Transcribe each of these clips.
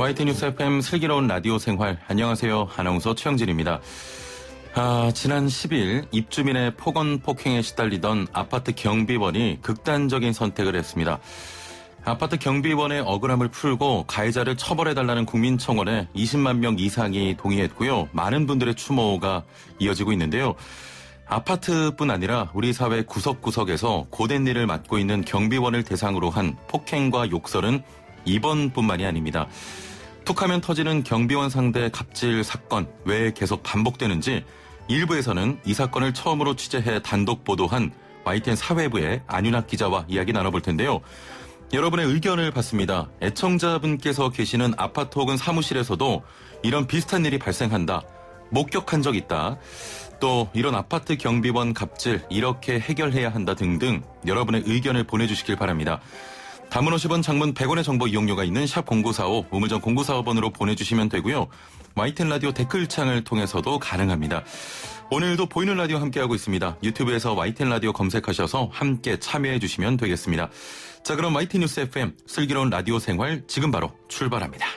YTN 뉴스 FM 슬기로운 라디오 생활. 안녕하세요. 아나운서 최영진입니다. 지난 10일 입주민의 폭언 폭행에 시달리던 아파트 경비원이 극단적인 선택을 했습니다. 아파트 경비원의 억울함을 풀고 가해자를 처벌해달라는 국민청원에 20만 명 이상이 동의했고요. 많은 분들의 추모가 이어지고 있는데요. 아파트뿐 아니라 우리 사회 구석구석에서 고된 일을 맡고 있는 경비원을 대상으로 한 폭행과 욕설은 이번뿐만이 아닙니다. 툭하면 터지는 경비원 상대 갑질 사건 왜 계속 반복되는지 일부에서는 이 사건을 처음으로 취재해 단독 보도한 YTN 사회부의 안윤학 기자와 이야기 나눠볼 텐데요. 여러분의 의견을 받습니다. 애청자분께서 계시는 아파트 혹은 사무실에서도 이런 비슷한 일이 발생한다. 목격한 적 있다. 또 이런 아파트 경비원 갑질 이렇게 해결해야 한다 등등 여러분의 의견을 보내주시길 바랍니다. 단문 50원, 장문 100원의 정보 이용료가 있는 샵 0945, 우물정 0945번으로 보내주시면 되고요. YTN 라디오 댓글창을 통해서도 가능합니다. 오늘도 보이는 라디오 함께하고 있습니다. 유튜브에서 YTN 라디오 검색하셔서 함께 참여해 주시면 되겠습니다. 자, 그럼 YTN 뉴스 FM 슬기로운 라디오 생활 지금 바로 출발합니다.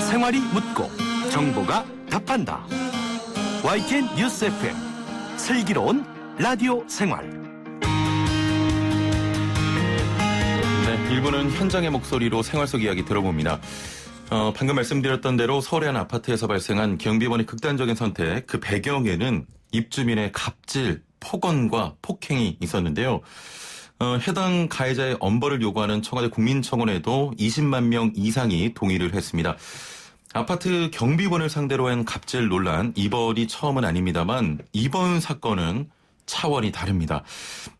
생활이 묻고 정보가 답한다. YTN 뉴스 FM 슬기로운 라디오 생활. 네, 1부는 현장의 목소리로 생활 속 이야기 들어봅니다. 방금 말씀드렸던 대로 서울의 한 아파트에서 발생한 경비원의 극단적인 선택, 그 배경에는 입주민의 갑질, 폭언과 폭행이 있었는데요. 해당 가해자의 엄벌을 요구하는 청와대 국민청원에도 20만 명 이상이 동의를 했습니다. 아파트 경비원을 상대로 한 갑질 논란, 이번이 처음은 아닙니다만 이번 사건은 차원이 다릅니다.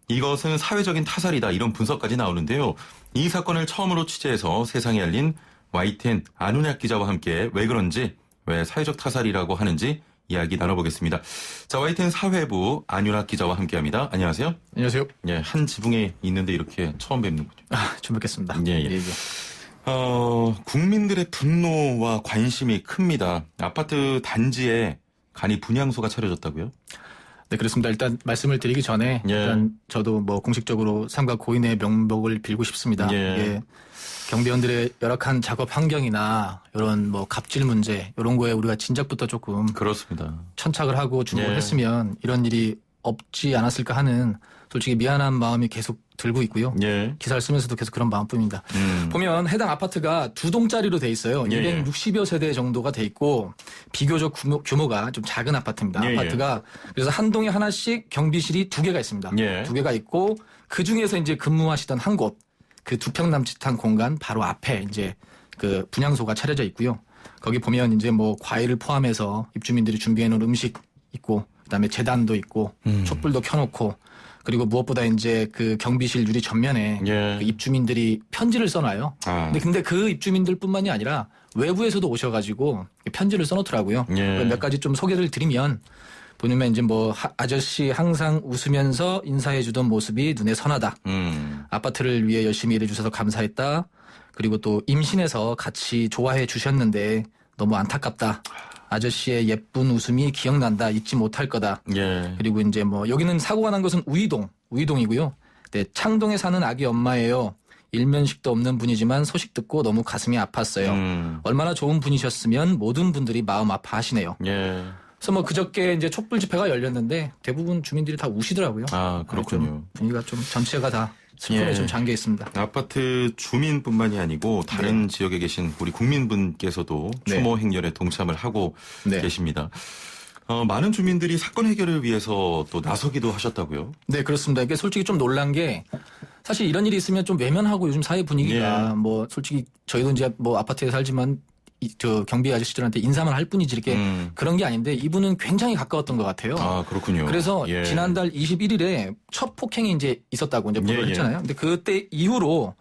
이것은 사회적인 타살이다, 이런 분석까지 나오는데요. 이 사건을 처음으로 취재해서 세상에 알린 YTN 안윤학 기자와 함께 왜 그런지, 왜 사회적 타살이라고 하는지 이야기 나눠보겠습니다. 자, YTN 사회부 안윤학 기자와 함께합니다. 안녕하세요. 안녕하세요. 예, 한 지붕에 있는데 이렇게 처음 뵙는군요. 좀 뵙겠습니다. 예. 국민들의 분노와 관심이 큽니다. 아파트 단지에 간이 분향소가 차려졌다고요? 네, 그렇습니다. 일단 말씀을 드리기 전에 일단 저도 공식적으로 삼가 고인의 명복을 빌고 싶습니다. 이게 경비원들의 열악한 작업 환경이나 이런 갑질 문제 이런 거에 우리가 진작부터 조금 그렇습니다. 천착을 하고 주목을 했으면 이런 일이 없지 않았을까 하는 솔직히 미안한 마음이 계속 들고 있고요. 기사를 쓰면서도 계속 그런 마음뿐입니다. 보면 해당 아파트가 두 동짜리로 돼 있어요. 260여 세대 정도가 돼 있고 비교적 규모가 좀 작은 아파트입니다. 아파트가 그래서 한 동에 하나씩 경비실이 두 개가 있습니다. 두 개가 있고 그 중에서 이제 근무하시던 한 곳, 그 두 평 남짓한 공간 바로 앞에 이제 그 분향소가 차려져 있고요. 거기 보면 이제 과일을 포함해서 입주민들이 준비해 놓은 음식 있고 그다음에 재단도 있고 촛불도 켜놓고 그리고 무엇보다 이제 그 경비실 유리 전면에 그 입주민들이 편지를 써놔요. 근데 그 입주민들뿐만이 아니라 외부에서도 오셔가지고 편지를 써놓더라고요. 몇 가지 좀 소개를 드리면 보면 이제 아저씨 항상 웃으면서 인사해주던 모습이 눈에 선하다. 아파트를 위해 열심히 일해주셔서 감사했다. 그리고 또 임신해서 같이 좋아해 주셨는데 너무 안타깝다. 아저씨의 예쁜 웃음이 기억난다. 잊지 못할 거다. 그리고 이제 여기는 사고가 난 것은 우이동이고요. 네, 창동에 사는 아기 엄마예요. 일면식도 없는 분이지만 소식 듣고 너무 가슴이 아팠어요. 얼마나 좋은 분이셨으면 모든 분들이 마음 아파하시네요. 그래서 그저께 이제 촛불 집회가 열렸는데 대부분 주민들이 다 우시더라고요. 그렇군요. 분위기가 좀 전체가 다 슬픔에 좀 잠겨 있습니다. 아파트 주민뿐만이 아니고 다른 지역에 계신 우리 국민분께서도 추모 행렬에 동참을 하고 계십니다. 많은 주민들이 사건 해결을 위해서 또 나서기도 하셨다고요? 네, 그렇습니다. 이게 솔직히 좀 놀란 게 사실 이런 일이 있으면 좀 외면하고 요즘 사회 분위기가 솔직히 저희도 이제 아파트에 살지만 저 경비 아저씨들한테 인사만 할 뿐이지 이렇게 그런 게 아닌데 이분은 굉장히 가까웠던 것 같아요. 그렇군요. 그래서 지난달 21일에 첫 폭행이 이제 있었다고 이제 보도를 했잖아요. 근데 그때 이후로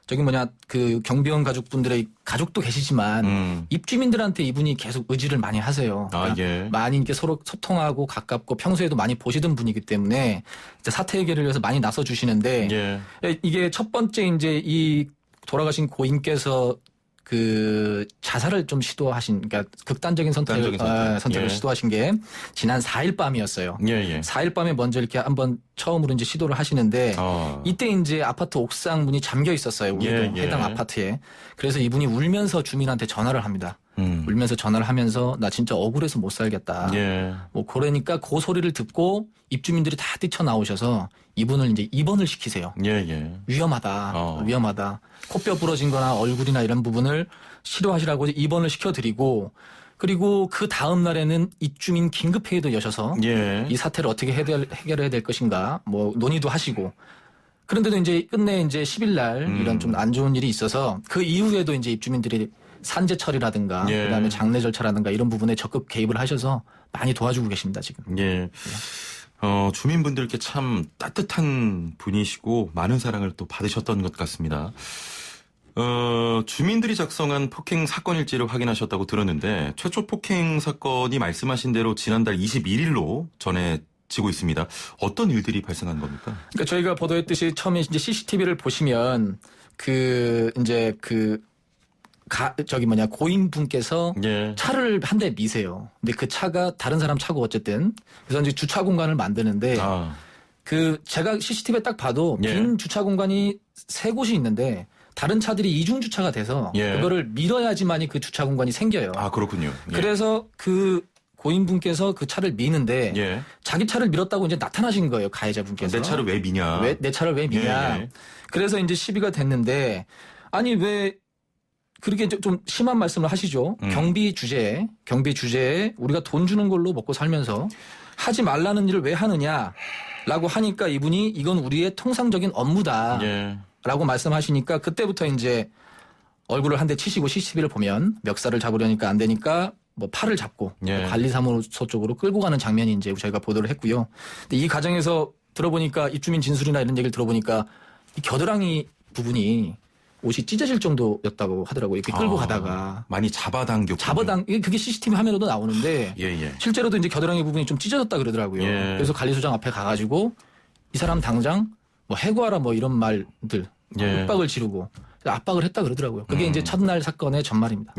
저기 그 경비원 가족분들의 가족도 계시지만 입주민들한테 이분이 계속 의지를 많이 하세요. 그러니까 예. 많이 이렇게 서로 소통하고 가깝고 평소에도 많이 보시던 분이기 때문에 이제 사태 해결을 위해서 많이 나서 주시는데 예. 이게 첫 번째 이제 이 돌아가신 고인께서 그 자살을 좀 시도하신, 그러니까 극단적인 선택을 예. 시도하신 게 지난 4일 밤이었어요. 예. 4일 밤에 먼저 이렇게 한번 처음으로 이제 시도를 하시는데 이때 이제 아파트 옥상 문이 잠겨 있었어요. 우리도 해당 아파트에. 그래서 이분이 울면서 주민한테 전화를 합니다. 울면서 전화를 하면서 나 진짜 억울해서 못 살겠다. 뭐 그러니까 그 소리를 듣고 입주민들이 다 뛰쳐나오셔서 이분을 이제 입원을 시키세요. 위험하다. 위험하다. 코뼈 부러진 거나 얼굴이나 이런 부분을 치료하시라고 입원을 시켜드리고 그리고 그 다음 날에는 입주민 긴급회의도 여셔서 이 사태를 어떻게 해결해야 될 것인가 뭐 논의도 하시고 그런데도 이제 끝내 이제 10일 날 이런 좀 안 좋은 일이 있어서 그 이후에도 이제 입주민들이 산재 처리라든가 그다음에 장례 절차라든가 이런 부분에 적극 개입을 하셔서 많이 도와주고 계십니다, 지금. 주민분들께 참 따뜻한 분이시고 많은 사랑을 또 받으셨던 것 같습니다. 주민들이 작성한 폭행 사건 일지를 확인하셨다고 들었는데 최초 폭행 사건이 말씀하신 대로 지난달 21일로 전해지고 있습니다. 어떤 일들이 발생한 겁니까? 그러니까 저희가 보도했듯이 처음에 이제 CCTV를 보시면 고인분께서 차를 한 대 미세요. 근데 그 차가 다른 사람 차고 어쨌든 그래서 이제 주차 공간을 만드는데 제가 CCTV에 딱 봐도 빈 주차 공간이 3곳이 있는데 다른 차들이 이중 주차가 돼서 그거를 밀어야지만이 그 주차 공간이 생겨요. 아, 그렇군요. 그래서 그 고인분께서 그 차를 미는데 자기 차를 밀었다고 이제 나타나신 거예요, 가해자분께서. 내 차를 왜 미냐? 내 차를 왜 미냐? 그래서 이제 시비가 됐는데 아니 왜 그렇게 좀 심한 말씀을 하시죠. 경비 주제에 우리가 돈 주는 걸로 먹고 살면서 하지 말라는 일을 왜 하느냐라고 하니까 이분이 이건 우리의 통상적인 업무다라고 말씀하시니까 그때부터 이제 얼굴을 한 대 치시고 CCTV를 보면 멱살을 잡으려니까 안 되니까 뭐 팔을 잡고 관리사무소 쪽으로 끌고 가는 장면이 이제 저희가 보도를 했고요. 근데 이 과정에서 들어보니까 입주민 진술이나 이런 얘기를 들어보니까 이 겨드랑이 부분이 옷이 찢어질 정도였다고 하더라고요. 이렇게 끌고 가다가. 많이 잡아당겼고. 그게 CCTV 화면으로도 나오는데. 실제로도 이제 겨드랑이 부분이 좀 찢어졌다 그러더라고요. 그래서 관리소장 앞에 가가지고 이 사람 당장 뭐 해고하라 뭐 이런 말들. 윽박을 지르고 압박을 했다 그러더라고요. 그게 이제 첫날 사건의 전말입니다.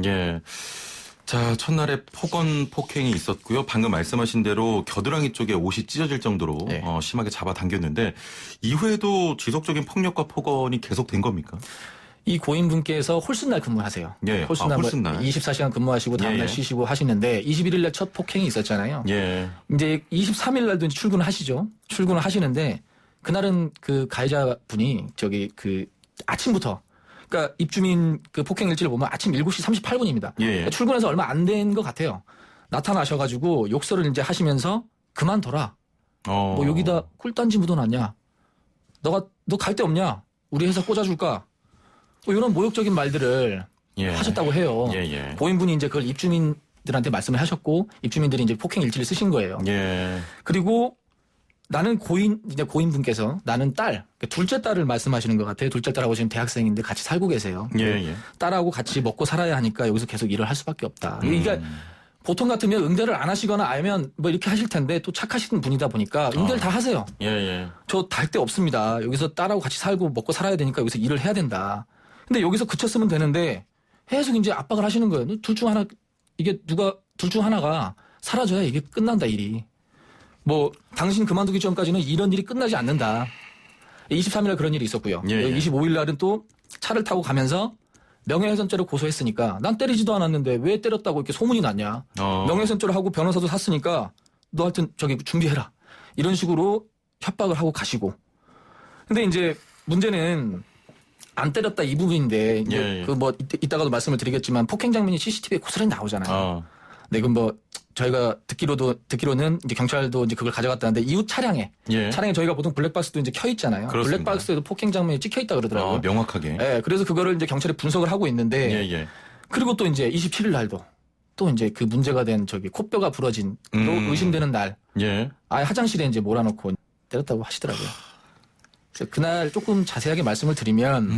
자, 첫날에 폭행이 있었고요. 방금 말씀하신 대로 겨드랑이 쪽에 옷이 찢어질 정도로 심하게 잡아당겼는데 이후에도 지속적인 폭력과 폭언이 계속된 겁니까? 이 고인분께서 홀수날 근무하세요. 홀수날. 24시간 근무하시고 다음날 쉬시고 하시는데 21일 날 첫 폭행이 있었잖아요. 이제 23일 날도 이제 출근을 하시죠. 출근을 하시는데 그날은 그 가해자분이 아침부터 그러니까 입주민 그 폭행 일지를 보면 아침 7시 38분입니다. 그러니까 출근해서 얼마 안 된 것 같아요. 나타나셔가지고 욕설을 이제 하시면서 그만둬라. 뭐 여기다 꿀단지 묻어놨냐? 너 갈 데 없냐? 우리 회사 꽂아줄까? 뭐 이런 모욕적인 말들을 하셨다고 해요. 고인분이 이제 그걸 입주민들한테 말씀을 하셨고 입주민들이 이제 폭행 일지를 쓰신 거예요. 그리고 나는 고인분께서 나는 딸, 둘째 딸을 말씀하시는 것 같아요. 둘째 딸하고 지금 대학생인데 같이 살고 계세요. 딸하고 같이 먹고 살아야 하니까 여기서 계속 일을 할 수밖에 없다. 그러니까 보통 같으면 응대를 안 하시거나 아니면 뭐 이렇게 하실 텐데 또 착하신 분이다 보니까 응대를 다 하세요. 저 달 데 없습니다. 여기서 딸하고 같이 살고 먹고 살아야 되니까 여기서 일을 해야 된다. 근데 여기서 그쳤으면 되는데 계속 이제 압박을 하시는 거예요. 둘 중 하나가 사라져야 이게 끝난다, 일이. 뭐 당신 그만두기 전까지는 이런 일이 끝나지 않는다. 23일 날 그런 일이 있었고요. 25일 날은 또 차를 타고 가면서 명예훼손죄로 고소했으니까 난 때리지도 않았는데 왜 때렸다고 이렇게 소문이 났냐. 명예훼손죄로 하고 변호사도 샀으니까 너 하여튼 준비해라. 이런 식으로 협박을 하고 가시고. 근데 이제 문제는 안 때렸다 이 부분인데 이따가도 말씀을 드리겠지만 폭행 장면이 CCTV에 고스란히 나오잖아요. 네, 그럼 뭐 저희가 듣기로는 이제 경찰도 이제 그걸 가져갔다는데 이후 차량에 저희가 보통 블랙박스도 이제 켜 있잖아요. 블랙박스에도 폭행 장면이 찍혀 있다 그러더라고요. 명확하게. 네, 그래서 그거를 이제 경찰이 분석을 하고 있는데 그리고 또 이제 27일 날도 또 이제 그 문제가 된 코뼈가 부러진 또 의심되는 날 아예 화장실에 이제 몰아놓고 때렸다고 하시더라고요. 그래서 그날 조금 자세하게 말씀을 드리면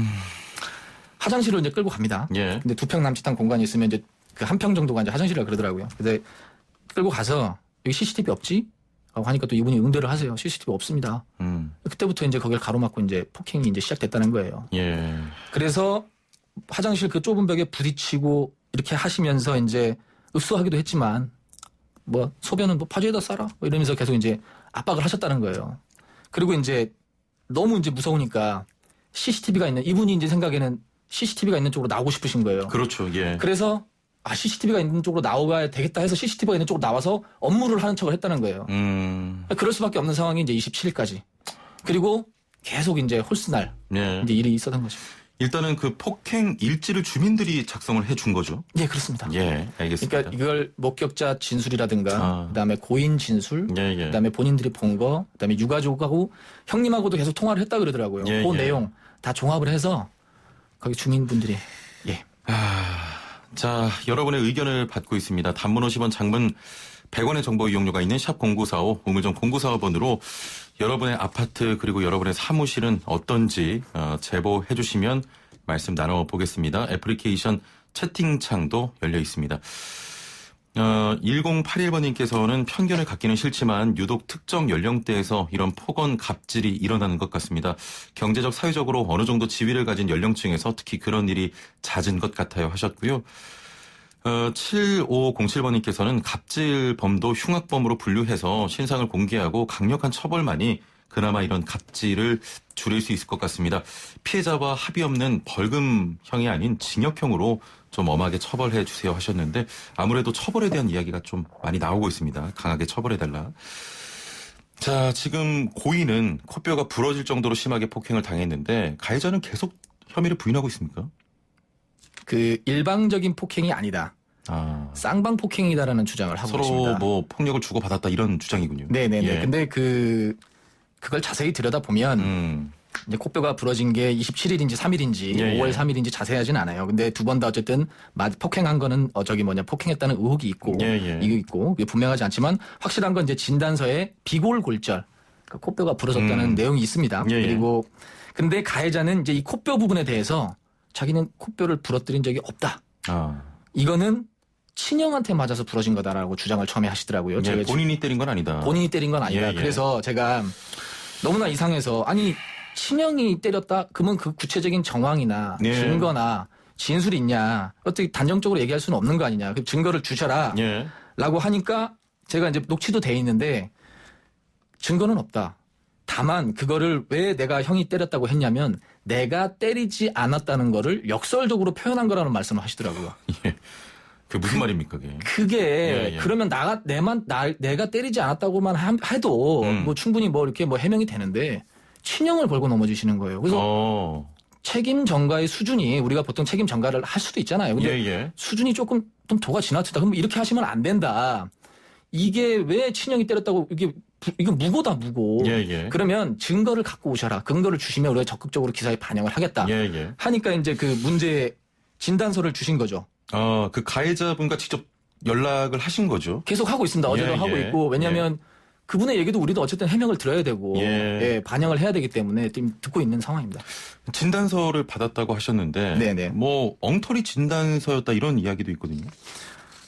화장실로 이제 끌고 갑니다. 예. 근데 2평 남짓한 공간이 있으면 이제 그 1평 정도가 이제 화장실이라 그러더라고요. 근데 끌고 가서 여기 CCTV 없지? 라고 하니까 또 이분이 응대를 하세요. CCTV 없습니다. 그때부터 이제 거기를 가로막고 이제 폭행이 이제 시작됐다는 거예요. 예. 그래서 화장실 그 좁은 벽에 부딪히고 이렇게 하시면서 이제 읍소하기도 했지만 뭐 소변은 뭐 바지에다 싸라 뭐 이러면서 계속 이제 압박을 하셨다는 거예요. 그리고 이제 너무 이제 무서우니까 CCTV가 있는 이분이 이제 생각에는 CCTV가 있는 쪽으로 나오고 싶으신 거예요. 그렇죠. 예. 그래서 CCTV가 있는 쪽으로 나와야 되겠다 해서 CCTV가 있는 쪽으로 나와서 업무를 하는 척을 했다는 거예요. 그럴 수밖에 없는 상황이 이제 27일까지. 그리고 계속 이제 홀수날 예. 이제 일이 있었던 거죠. 일단은 그 폭행 일지를 주민들이 작성을 해준 거죠. 예, 그렇습니다. 예, 알겠습니다. 그러니까 이걸 목격자 진술이라든가 그다음에 고인 진술, 예, 예. 그다음에 본인들이 본 거, 그다음에 유가족하고 형님하고도 계속 통화를 했다 그러더라고요. 예, 그 예. 내용 다 종합을 해서 거기 주민분들이 예. 자, 여러분의 의견을 받고 있습니다. 단문 50원, 장문 100원의 정보 이용료가 있는 샵 0945, 우물정 0945번으로 여러분의 아파트 그리고 여러분의 사무실은 어떤지 제보해 주시면 말씀 나눠보겠습니다. 애플리케이션 채팅창도 열려 있습니다. 1081번님께서는 편견을 갖기는 싫지만 유독 특정 연령대에서 이런 폭언 갑질이 일어나는 것 같습니다. 경제적 사회적으로 어느 정도 지위를 가진 연령층에서 특히 그런 일이 잦은 것 같아요 하셨고요. 7507번님께서는 갑질범도 흉악범으로 분류해서 신상을 공개하고 강력한 처벌만이 그나마 이런 갑질을 줄일 수 있을 것 같습니다. 피해자와 합의 없는 벌금형이 아닌 징역형으로 좀 엄하게 처벌해 주세요 하셨는데 아무래도 처벌에 대한 이야기가 좀 많이 나오고 있습니다. 강하게 처벌해달라. 자, 지금 고인은 코뼈가 부러질 정도로 심하게 폭행을 당했는데 가해자는 계속 혐의를 부인하고 있습니까? 그 일방적인 폭행이 아니다. 쌍방 폭행이다라는 주장을 하고 서로 있습니다. 뭐 폭력을 주고받았다 이런 주장이군요. 네네네. 예. 근데 그걸 자세히 들여다보면 이제 코뼈가 부러진 게 27일인지 3일인지 예, 5월 예. 3일인지 자세하진 않아요. 근데 두 번 다 어쨌든 폭행한 거는 폭행했다는 의혹이 있고 예, 예. 이거 있고 그게 분명하지 않지만 확실한 건 이제 진단서에 비골골절 그러니까 코뼈가 부러졌다는 내용이 있습니다. 예, 예. 그리고 근데 가해자는 이제 이 코뼈 부분에 대해서 자기는 코뼈를 부러뜨린 적이 없다. 이거는 친형한테 맞아서 부러진 거다라고 주장을 처음에 하시더라고요. 예, 제가 본인이 때린 건 아니다. 본인이 때린 건 아니다. 예, 예. 그래서 제가 너무나 이상해서 아니 친형이 때렸다? 그러면 그 구체적인 정황이나 예. 증거나 진술이 있냐? 어떻게 단정적으로 얘기할 수는 없는 거 아니냐? 그 증거를 주셔라. 예. 라고 하니까 제가 이제 녹취도 돼 있는데 증거는 없다. 다만 그거를 왜 내가 형이 때렸다고 했냐면 내가 때리지 않았다는 거를 역설적으로 표현한 거라는 말씀을 하시더라고요. 예. 그게 무슨 말입니까, 그게? 그게 예, 예. 그러면 내가 때리지 않았다고만 해도 뭐 충분히 뭐 이렇게 뭐 해명이 되는데 친형을 걸고 넘어지시는 거예요. 그래서 책임 전가의 수준이 우리가 보통 책임 전가를 할 수도 있잖아요. 근데 예, 예. 수준이 조금 좀 도가 지나치다. 그럼 이렇게 하시면 안 된다. 이게 왜 친형이 때렸다고 이거 무고다 무고. 예, 예. 그러면 증거를 갖고 오셔라. 근거를 주시면 우리가 적극적으로 기사에 반영을 하겠다. 예, 예. 하니까 이제 그 문제 진단서를 주신 거죠. 그 가해자분과 직접 연락을 하신 거죠? 계속 하고 있습니다. 어제도 예, 하고 예. 있고 왜냐하면 그분의 얘기도 우리도 어쨌든 해명을 들어야 되고 예. 반영을 해야 되기 때문에 지금 듣고 있는 상황입니다. 진단서를 받았다고 하셨는데 네네. 뭐 엉터리 진단서였다 이런 이야기도 있거든요.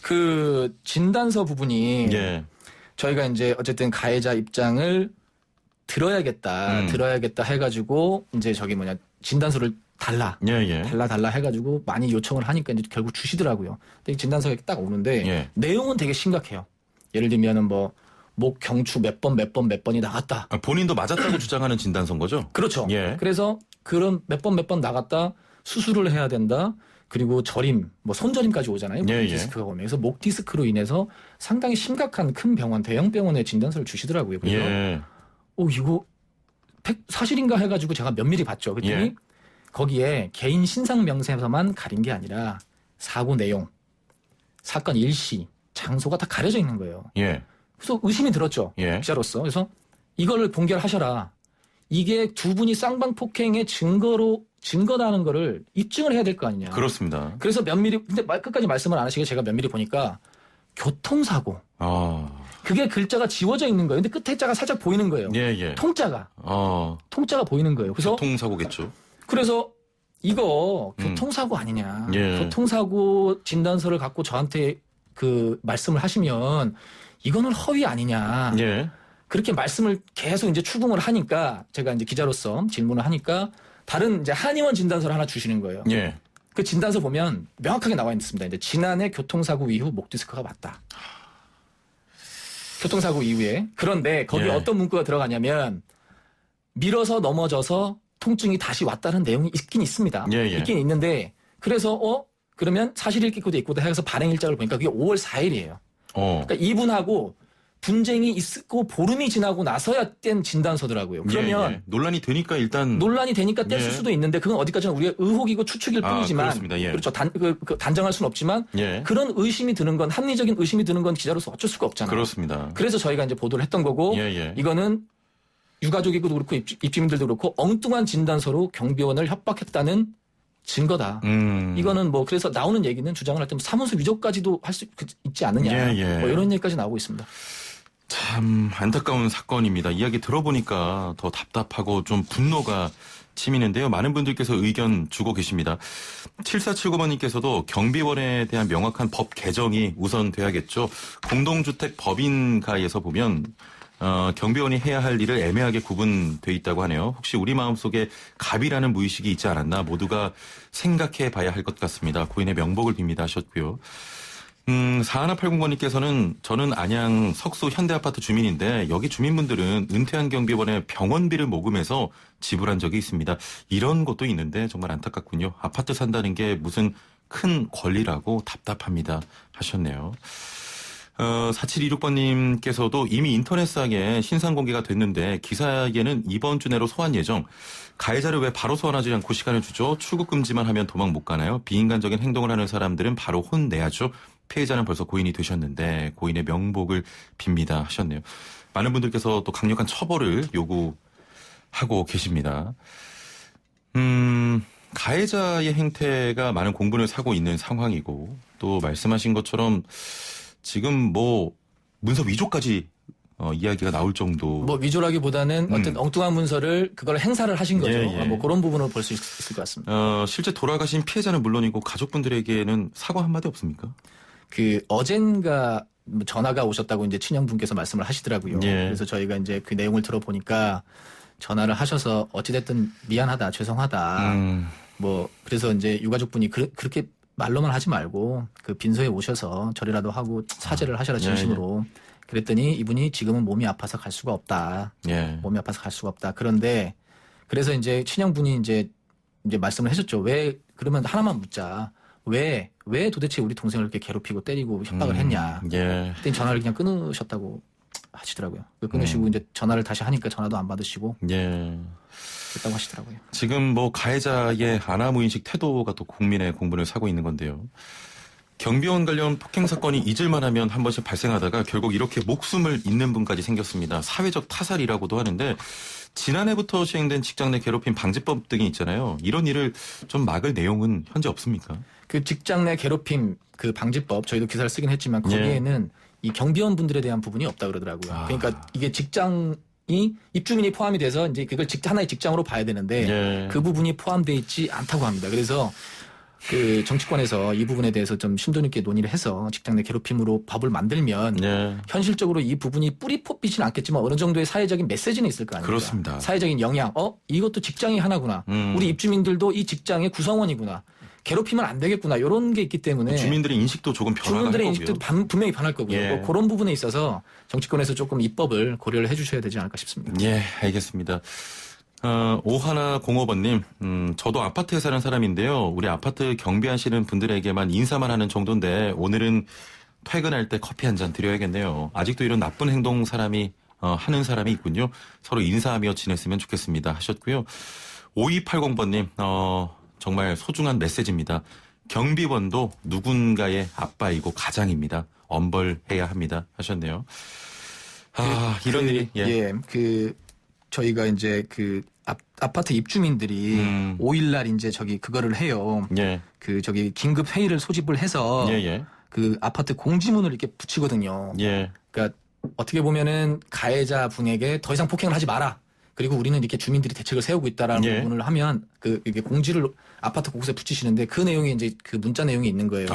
그 진단서 부분이 예. 저희가 이제 어쨌든 가해자 입장을 들어야겠다 해가지고 이제 진단서를 달라 해가지고 많이 요청을 하니까 이제 결국 주시더라고요. 근데 진단서가 딱 오는데 예. 내용은 되게 심각해요. 예를 들면은 목 경추 몇 번이 나갔다. 본인도 맞았다고 주장하는 진단서인 거죠? 그렇죠. 예. 그래서 그런 몇 번 나갔다 수술을 해야 된다. 그리고 저림, 손저림까지 오잖아요. 예, 예. 디스크가 오면. 그래서 목 디스크로 인해서 상당히 심각한 큰 병원, 대형 병원에 진단서를 주시더라고요. 그래서 예. 이거 사실인가 해가지고 제가 면밀히 봤죠. 그랬더니 예. 거기에 개인 신상 명세서만 가린 게 아니라 사고 내용, 사건 일시, 장소가 다 가려져 있는 거예요. 예. 그래서 의심이 들었죠. 예. 기자로서. 그래서 이거를 공개하셔라. 이게 두 분이 쌍방 폭행의 증거라는 거를 입증을 해야 될 거 아니냐. 그렇습니다. 그래서 면밀히, 근데 끝까지 말씀을 안 하시게 제가 면밀히 보니까 교통사고. 그게 글자가 지워져 있는 거예요. 근데 끝에 자가 살짝 보이는 거예요. 예, 예. 통자가 보이는 거예요. 그래서 교통사고겠죠. 그래서 이거 교통사고 아니냐. 예. 교통사고 진단서를 갖고 저한테 그 말씀을 하시면 이거는 허위 아니냐. 예. 그렇게 말씀을 계속 이제 추궁을 하니까 제가 이제 기자로서 질문을 하니까 다른 이제 한의원 진단서를 하나 주시는 거예요. 예. 그 진단서 보면 명확하게 나와 있습니다. 이제 지난해 교통사고 이후 목 디스크가 맞다. 교통사고 이후에. 그런데 거기에 예. 어떤 문구가 들어가냐면 밀어서 넘어져서 통증이 다시 왔다는 내용이 있긴 있습니다. 예, 예. 있긴 있는데 그래서 그러면 사실일 끼고도 있고도 해서 발행 일자를 보니까 그게 5월 4일이에요. 그러니까 이분하고 분쟁이 있고 보름이 지나고 나서야 뗀 진단서더라고요. 그러면 예. 논란이 되니까 일단 논란이 되니까 뗐을 예. 수도 있는데 그건 어디까지나 우리가 의혹이고 추측일 뿐이지만 그렇습니다. 예. 그렇죠. 단정할 수는 없지만 예. 그런 의심이 드는 건 합리적인 의심이 드는 건 기자로서 어쩔 수가 없잖아요. 그렇습니다. 그래서 저희가 이제 보도를 했던 거고 예. 이거는 유가족이고도 그렇고 입주민들도 그렇고 엉뚱한 진단서로 경비원을 협박했다는 증거다. 이거는 뭐 그래서 나오는 얘기는 주장을 할 때 사무소 위조까지도 할 수 있지 않느냐. 예. 뭐 이런 얘기까지 나오고 있습니다. 참 안타까운 사건입니다. 이야기 들어보니까 더 답답하고 좀 분노가 치미는데요. 많은 분들께서 의견 주고 계십니다. 7479번님께서도 경비원에 대한 명확한 법 개정이 우선 돼야겠죠. 공동주택 법인가에서 보면 경비원이 해야 할 일을 애매하게 구분돼 있다고 하네요. 혹시 우리 마음속에 갑이라는 무의식이 있지 않았나 모두가 생각해 봐야 할 것 같습니다. 고인의 명복을 빕니다 하셨고요. 4180번님께서는 저는 안양 석수 현대아파트 주민인데 여기 주민분들은 은퇴한 경비원의 병원비를 모금해서 지불한 적이 있습니다. 이런 것도 있는데 정말 안타깝군요. 아파트 산다는 게 무슨 큰 권리라고 답답합니다 하셨네요. 4726번님께서도 이미 인터넷상에 신상 공개가 됐는데 기사에는 이번 주 내로 소환 예정. 가해자를 왜 바로 소환하지 않고 시간을 주죠? 출국 금지만 하면 도망 못 가나요? 비인간적인 행동을 하는 사람들은 바로 혼내야죠. 피해자는 벌써 고인이 되셨는데 고인의 명복을 빕니다 하셨네요. 많은 분들께서 또 강력한 처벌을 요구하고 계십니다. 가해자의 행태가 많은 공분을 사고 있는 상황이고 또 말씀하신 것처럼 지금 뭐 문서 위조까지 이야기가 나올 정도. 뭐 위조라기보다는 어떤 엉뚱한 문서를 그걸 행사를 하신 거죠. 예. 뭐 그런 부분을 볼 수 있을 것 같습니다. 실제 돌아가신 피해자는 물론이고 가족분들에게는 사과 한마디 없습니까? 그 어젠가 전화가 오셨다고 이제 친형분께서 말씀을 하시더라고요. 예. 그래서 저희가 이제 그 내용을 들어보니까 전화를 하셔서 어찌됐든 미안하다, 죄송하다. 뭐 그래서 이제 유가족분이 그렇게 말로만 하지 말고 그 빈소에 오셔서 절이라도 하고 사죄를 하셔라 진심으로. 그랬더니 이분이 지금은 몸이 아파서 갈 수가 없다. 예. 몸이 아파서 갈 수가 없다. 그런데 그래서 이제 친형분이 이제 말씀을 하셨죠. 왜 그러면 하나만 묻자. 왜 도대체 우리 동생을 이렇게 괴롭히고 때리고 협박을 했냐. 예. 그때 전화를 그냥 끊으셨다고 하시더라고요. 끊으시고 이제 전화를 다시 하니까 전화도 안 받으시고. 예. 그랬다고 하시더라고요. 지금 뭐 가해자의 아나무인식 태도가 또 국민의 공분을 사고 있는 건데요. 경비원 관련 폭행 사건이 잊을만 하면 한 번씩 발생하다가 결국 이렇게 목숨을 잃는 분까지 생겼습니다. 사회적 타살이라고도 하는데 지난해부터 시행된 직장 내 괴롭힘 방지법 등이 있잖아요. 이런 일을 좀 막을 내용은 현재 없습니까? 그 직장 내 괴롭힘 그 방지법 저희도 기사를 쓰긴 했지만 거기에는 이 경비원 분들에 대한 부분이 없다 그러더라고요. 그러니까 이게 직장이 입주민이 포함이 돼서 이제 그걸 하나의 직장으로 봐야 되는데 그 부분이 포함되어 있지 않다고 합니다. 그래서 그 정치권에서 이 부분에 대해서 좀 심도 있게 논의를 해서 직장 내 괴롭힘으로 법을 만들면 현실적으로 이 부분이 뿌리 뽑히지는 않겠지만 어느 정도의 사회적인 메시지는 있을 거 아닙니까? 그렇습니다. 사회적인 영향. 이것도 직장이 하나구나. 우리 입주민들도 이 직장의 구성원이구나. 괴롭히면 안 되겠구나. 이런 게 있기 때문에 주민들의 인식도 조금 변화할 주민들의 거고요. 인식도 분명히 변할 거고요. 예. 뭐 그런 부분에 있어서 정치권에서 조금 입법을 고려를 해주셔야 되지 않을까 싶습니다. 예, 알겠습니다. 5105번님, 저도 아파트에 사는 사람인데요. 우리 아파트 경비하시는 분들에게만 인사만 하는 정도인데 오늘은 퇴근할 때 커피 한 잔 드려야겠네요. 아직도 이런 나쁜 행동 하는 사람이 있군요. 서로 인사하며 지냈으면 좋겠습니다. 하셨고요. 5280번님, 정말 소중한 메시지입니다. 경비원도 누군가의 아빠이고 가장입니다. 엄벌해야 합니다. 하셨네요. 이런 일이. 저희가 이제 아파트 입주민들이 5일날 이제 그거를 해요. 긴급 회의를 소집을 해서 그 아파트 공지문을 이렇게 붙이거든요. 그러니까 어떻게 보면은 가해자 분에게 더 이상 폭행을 하지 마라. 그리고 우리는 이렇게 주민들이 대책을 세우고 있다라는 예. 부분을 하면 이게 공지를 아파트 곳곳에 붙이시는데 그 내용이 이제 그 문자 내용이 있는 거예요.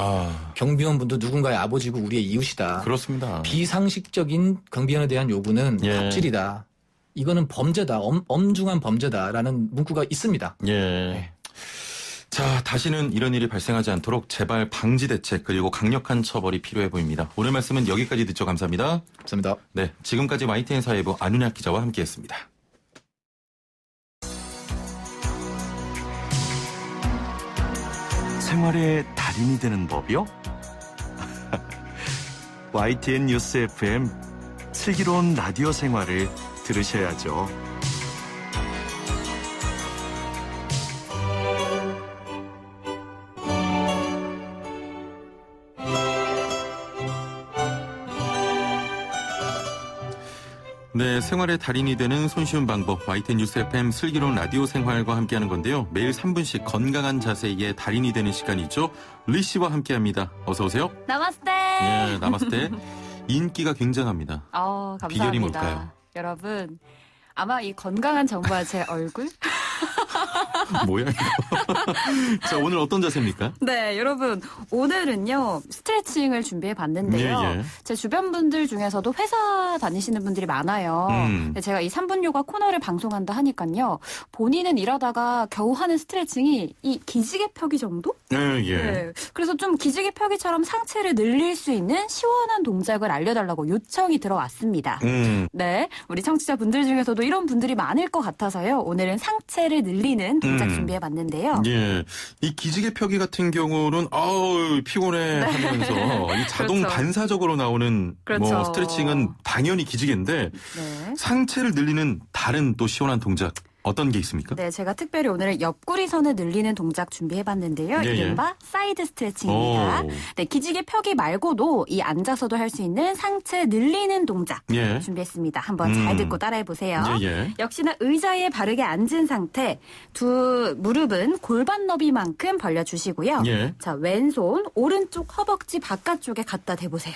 경비원분도 누군가의 아버지고 우리의 이웃이다. 그렇습니다. 비상식적인 경비원에 대한 요구는 예. 갑질이다. 이거는 범죄다. 엄중한 범죄다라는 문구가 있습니다. 예. 네. 자, 다시는 이런 일이 발생하지 않도록 재발 방지 대책 그리고 강력한 처벌이 필요해 보입니다. 오늘 말씀은 여기까지 듣죠. 감사합니다. 감사합니다. 네, 지금까지 YTN 사회부 안윤학 기자와 함께했습니다. 생활의 달인이 되는 법이요? YTN 뉴스 FM 슬기로운 라디오 생활을 들으셔야죠. 네, 생활의 달인이 되는 손쉬운 방법 YTN 뉴스 FM 슬기로운 라디오 생활과 함께하는 건데요. 매일 3분씩 건강한 자세의 달인이 되는 시간이죠. 리 씨와 함께합니다. 어서 오세요. 나마스테. 네, 나마스테. 인기가 굉장합니다. 감사합니다. 비결이 뭘까요? 여러분, 아마 이 건강한 정보와 제 얼굴? 뭐야 이거. 자, 오늘 어떤 자세입니까? 네, 여러분 오늘은요 스트레칭을 준비해 봤는데요. 예, 예. 제 주변 분들 중에서도 회사 다니시는 분들이 많아요. 근데 제가 이 3분 요가 코너를 방송한다 하니까요. 본인은 일하다가 겨우 하는 스트레칭이 이 기지개 펴기 정도? 예, 예. 네. 그래서 좀 기지개 펴기처럼 상체를 늘릴 수 있는 시원한 동작을 알려달라고 요청이 들어왔습니다. 네, 우리 청취자분들 중에서도 이런 분들이 많을 것 같아서요. 오늘은 상체를 늘리는 동작 준비해봤는데요. 예, 이 기지개 펴기 같은 경우는 피곤해 하면서 이 자동 그렇죠. 반사적으로 나오는 그렇죠. 뭐 스트레칭은 당연히 기지개인데 네. 상체를 늘리는 다른 또 시원한 동작 어떤 게 있습니까? 네, 제가 특별히 오늘은 옆구리선을 늘리는 동작 준비해봤는데요. 예, 예. 이른바 사이드 스트레칭입니다. 오. 네, 기지개 펴기 말고도 이 앉아서도 할 수 있는 상체 늘리는 동작 예. 준비했습니다. 한번 잘 듣고 따라해보세요. 예, 예. 역시나 의자에 바르게 앉은 상태, 두 무릎은 골반 너비만큼 벌려주시고요. 예. 자, 왼손 오른쪽 허벅지 바깥쪽에 갖다 대보세요.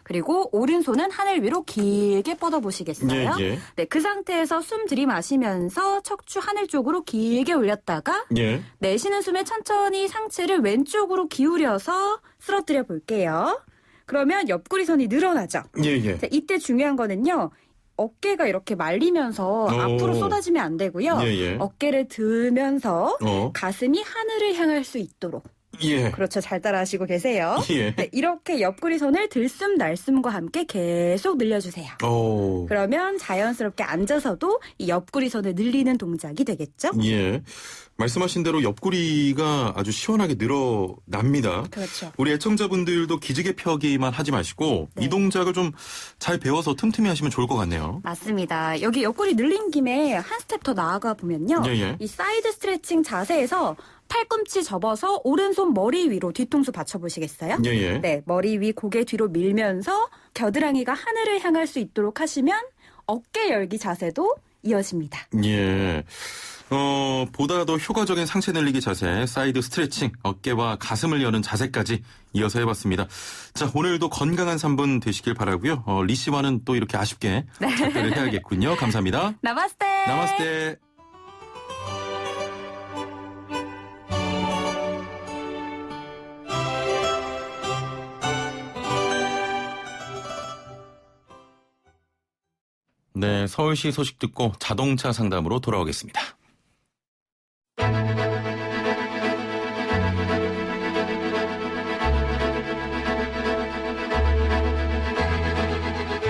그리고 오른손은 하늘 위로 길게 뻗어보시겠어요? 예, 예. 네, 그 상태에서 숨 들이마시면서 척추 하늘 쪽으로 길게 올렸다가 예. 내쉬는 숨에 천천히 상체를 왼쪽으로 기울여서 쓰러뜨려 볼게요. 그러면 옆구리선이 늘어나죠. 예, 예. 자, 이때 중요한 거는요. 어깨가 이렇게 말리면서 앞으로 쏟아지면 안 되고요. 예, 예. 어깨를 들면서 가슴이 하늘을 향할 수 있도록. 예. 그렇죠. 잘 따라하시고 계세요. 예. 네, 이렇게 옆구리선을 들숨 날숨과 함께 계속 늘려주세요. 그러면 자연스럽게 앉아서도 이 옆구리선을 늘리는 동작이 되겠죠? 예. 말씀하신 대로 옆구리가 아주 시원하게 늘어납니다. 그렇죠. 우리 애청자분들도 기지개 펴기만 하지 마시고 네. 이 동작을 좀 잘 배워서 틈틈이 하시면 좋을 것 같네요. 맞습니다. 여기 옆구리 늘린 김에 한 스텝 더 나아가 보면요. 예, 예. 이 사이드 스트레칭 자세에서 팔꿈치 접어서 오른손 머리 위로 뒤통수 받쳐보시겠어요? 예, 예. 네, 머리 위 고개 뒤로 밀면서 겨드랑이가 하늘을 향할 수 있도록 하시면 어깨 열기 자세도 이어집니다. 예. 보다 더 효과적인 상체 늘리기 자세, 사이드 스트레칭, 어깨와 가슴을 여는 자세까지 이어서 해봤습니다. 자, 오늘도 건강한 3분 되시길 바라고요. 리 씨와는 또 이렇게 아쉽게 작별을 해야겠군요. 감사합니다. 나마스테. 나마스테. 네, 서울시 소식 듣고 자동차 상담으로 돌아오겠습니다.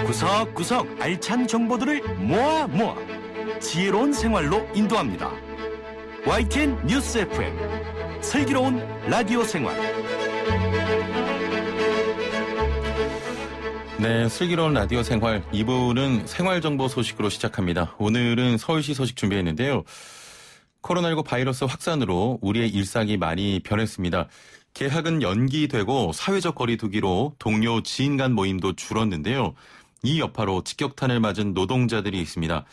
구석구석 알찬 정보들을 모아 지혜로운 생활로 인도합니다. YTN 뉴스 FM 슬기로운 라디오 생활. 네, 슬기로운 라디오 생활 2부는 생활정보 소식으로 시작합니다. 오늘은 서울시 소식 준비했는데요. 코로나19 바이러스 확산으로 우리의 일상이 많이 변했습니다. 개학은 연기되고 사회적 거리 두기로 동료 지인 간 모임도 줄었는데요. 이 여파로 직격탄을 맞은 노동자들이 있습니다.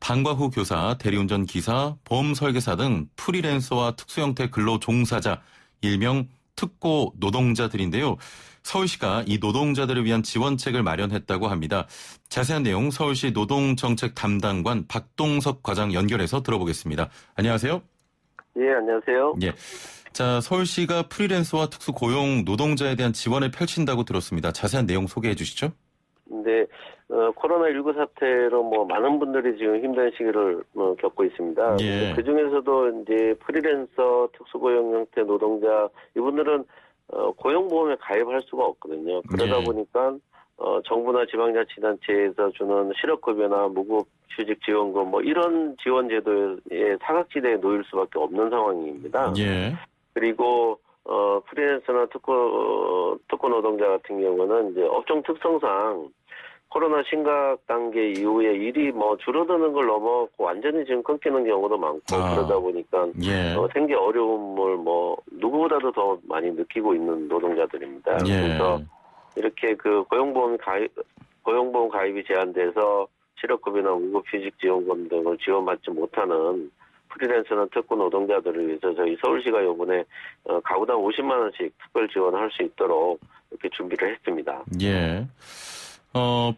방과 후 교사, 대리운전 기사, 보험 설계사 등 프리랜서와 특수형태 근로 종사자, 일명 특고 노동자들인데요. 서울시가 이 노동자들을 위한 지원책을 마련했다고 합니다. 자세한 내용 서울시 노동정책 담당관 박동석 과장 연결해서 들어보겠습니다. 안녕하세요. 예, 안녕하세요. 예. 자, 서울시가 프리랜서와 특수 고용 노동자에 대한 지원을 펼친다고 들었습니다. 자세한 내용 소개해 주시죠. 네, 코로나19 사태로 많은 분들이 지금 힘든 시기를 겪고 있습니다. 예. 그 중에서도 이제 프리랜서 특수고용 형태 노동자 이분들은 고용보험에 가입할 수가 없거든요. 그러다 예. 보니까 정부나 지방자치단체에서 주는 실업급여나 무급휴직 지원금 이런 지원 제도의 사각지대에 놓일 수밖에 없는 상황입니다. 예. 그리고 프리랜서나 특고 노동자 같은 경우는 이제 업종 특성상 코로나 심각 단계 이후에 일이 줄어드는 걸 넘어서 완전히 지금 끊기는 경우도 많고 그러다 보니까 예. 생계 어려움을 누구보다도 더 많이 느끼고 있는 노동자들입니다. 예. 그래서 이렇게 그 고용보험 가입이 제한돼서 실업급여나 무급휴직 지원금 등을 지원받지 못하는 프리랜서나 특고 노동자들을 위해서 저희 서울시가 이번에 가구당 50만 원씩 특별 지원을 할 수 있도록 이렇게 준비를 했습니다. 예.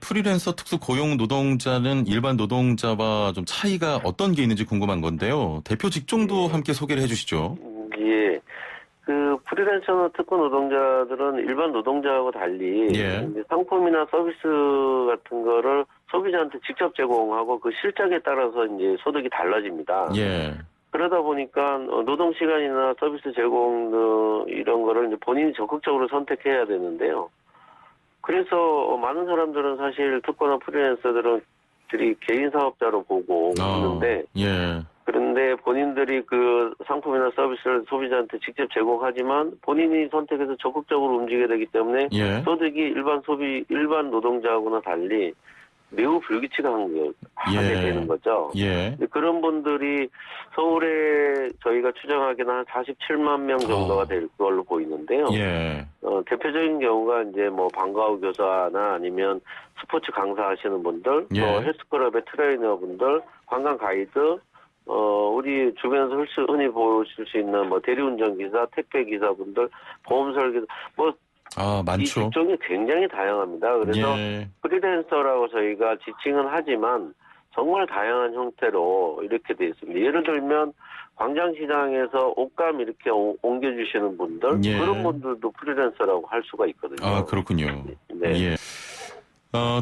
프리랜서 특수 고용 노동자는 일반 노동자와 좀 차이가 어떤 게 있는지 궁금한 건데요. 대표 직종도 함께 소개를 해주시죠. 예. 그 프리랜서나 특고 노동자들은 일반 노동자하고 달리 예. 이제 상품이나 서비스 같은 거를 소비자한테 직접 제공하고 그 실적에 따라서 이제 소득이 달라집니다. 예. 그러다 보니까 노동 시간이나 서비스 제공 등 이런 거를 이제 본인이 적극적으로 선택해야 되는데요. 그래서 많은 사람들은 사실 특고나 프리랜서들이 개인 사업자로 보고 있는데 예. 그런데 본인들이 그 상품이나 서비스를 소비자한테 직접 제공하지만 본인이 선택해서 적극적으로 움직여야 되기 때문에 예. 소득이 일반 노동자하고는 달리 매우 불규칙하게 되는 거죠. 예. 그런 분들이 서울에 저희가 추정하기는 한 47만 명 정도가 될 걸로 보이는데요. 예. 대표적인 경우가 이제 방과후 교사나 아니면 스포츠 강사하시는 분들, 예. 또 헬스클럽의 트레이너분들, 관광 가이드, 우리 주변에서 흔히 보실 수 있는 대리운전 기사, 택배 기사분들, 보험 설계사, 이 많죠. 직종이 굉장히 다양합니다. 그래서 예. 프리랜서라고 저희가 지칭은 하지만 정말 다양한 형태로 이렇게 돼 있습니다. 예를 들면 광장시장에서 옷감 이렇게 옮겨주시는 분들, 예. 그런 분들도 프리랜서라고 할 수가 있거든요. 그렇군요. 네. 예.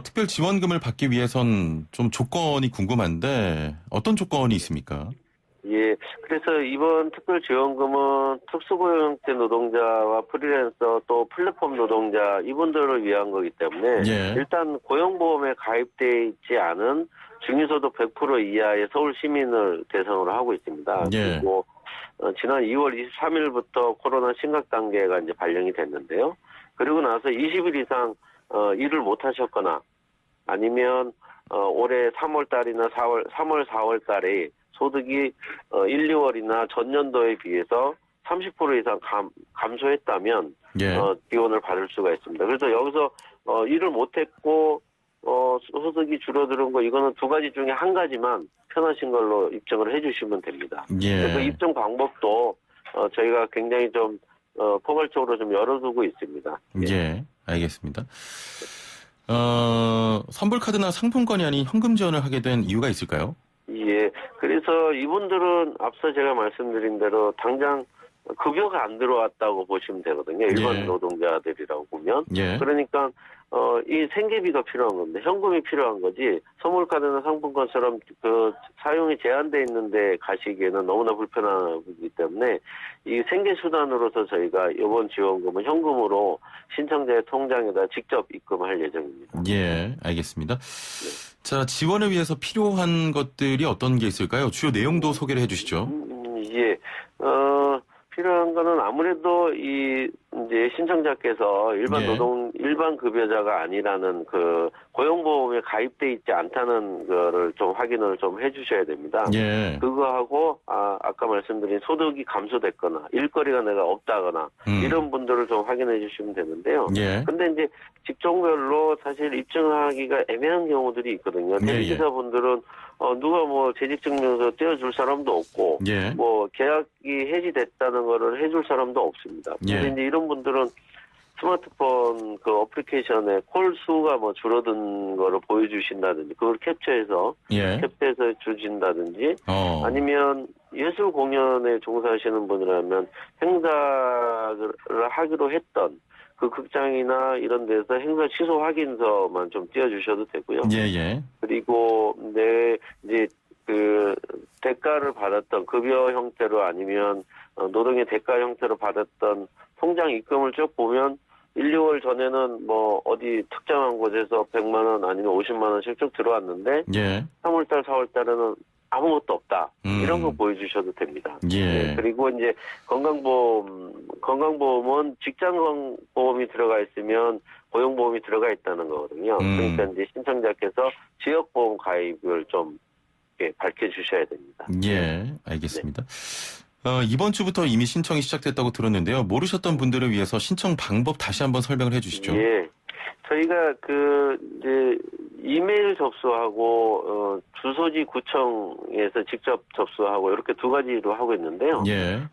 특별 지원금을 받기 위해선 좀 조건이 궁금한데 어떤 조건이 있습니까? 예, 그래서 이번 특별 지원금은 특수고용 형태 노동자와 프리랜서 또 플랫폼 노동자 이분들을 위한 거기 때문에 예. 일단 고용보험에 가입돼 있지 않은 중위소득 100% 이하의 서울 시민을 대상으로 하고 있습니다. 예. 그리고 지난 2월 23일부터 코로나 심각 단계가 이제 발령이 됐는데요. 그리고 나서 20일 이상 일을 못 하셨거나 아니면 올해 3월 달이나 3월 4월 달에 소득이 1, 2월이나 전년도에 비해서 30% 이상 감소했다면 예. 지원을 받을 수가 있습니다. 그래서 여기서 일을 못했고 소득이 줄어드는 거 이거는 두 가지 중에 한 가지만 편하신 걸로 입증을 해주시면 됩니다. 예. 그래서 입증 방법도 저희가 굉장히 좀 포괄적으로 좀 열어두고 있습니다. 예, 알겠습니다. 선불카드나 상품권이 아닌 현금 지원을 하게 된 이유가 있을까요? 예. 그래서 이분들은 앞서 제가 말씀드린 대로 당장 급여가 안 들어왔다고 보시면 되거든요. 일반 예. 노동자들이라고 보면. 예. 그러니까 이 생계비가 필요한 건데 현금이 필요한 거지 선물카드나 상품권처럼 그 사용이 제한돼 있는데 가시기에는 너무나 불편하기 때문에 이 생계수단으로서 저희가 이번 지원금은 현금으로 신청자의 통장에다 직접 입금할 예정입니다. 예, 알겠습니다. 자, 지원을 위해서 필요한 것들이 어떤 게 있을까요? 주요 내용도 소개를 해주시죠. 예. 필요한 거는 아무래도 이제 신청자께서 일반 급여자가 아니라는 그 고용보험에 가입돼 있지 않다는 거를 좀 확인을 좀 해주셔야 됩니다. 예. 그거하고 아까 말씀드린 소득이 감소됐거나 일거리가 내가 없다거나 이런 분들을 좀 확인해 주시면 되는데요. 예. 근데 이제 직종별로 사실 입증하기가 애매한 경우들이 있거든요. 대리기사분들은 누가 재직증명서 떼어줄 사람도 없고, 예. 계약이 해지됐다는 거를 해줄 사람도 없습니다. 근데 예. 이제 이런 분들은 스마트폰 그 어플리케이션에 콜 수가 뭐 줄어든 거를 보여주신다든지 그걸 캡처해서 주신다든지 아니면 예술 공연에 종사하시는 분이라면 행사를 하기로 했던 그 극장이나 이런 데서 행사 취소 확인서만 좀 띄워주셔도 되고요. 그리고 이제 그 대가를 받았던 급여 형태로 아니면 노동의 대가 형태로 받았던 통장 입금을 쭉 보면 1, 2월 전에는 뭐 어디 특정한 곳에서 100만 원 아니면 50만 원씩 쭉 들어왔는데 3월달, 4월달에는 아무것도 없다. 이런 거 보여주셔도 됩니다. 그리고 이제 건강보험은 직장보험이 들어가 있으면 고용보험이 들어가 있다는 거거든요. 그러니까 이제 신청자께서 지역보험 가입을 좀 밝혀주셔야 됩니다. 알겠습니다. 이번 주부터 이미 신청이 시작됐다고 들었는데요. 모르셨던 분들을 위해서 신청 방법 다시 한번 설명을 해주시죠. 저희가 이제 이메일 접수하고 주소지 구청에서 직접 접수하고 이렇게 두 가지로 하고 있는데요.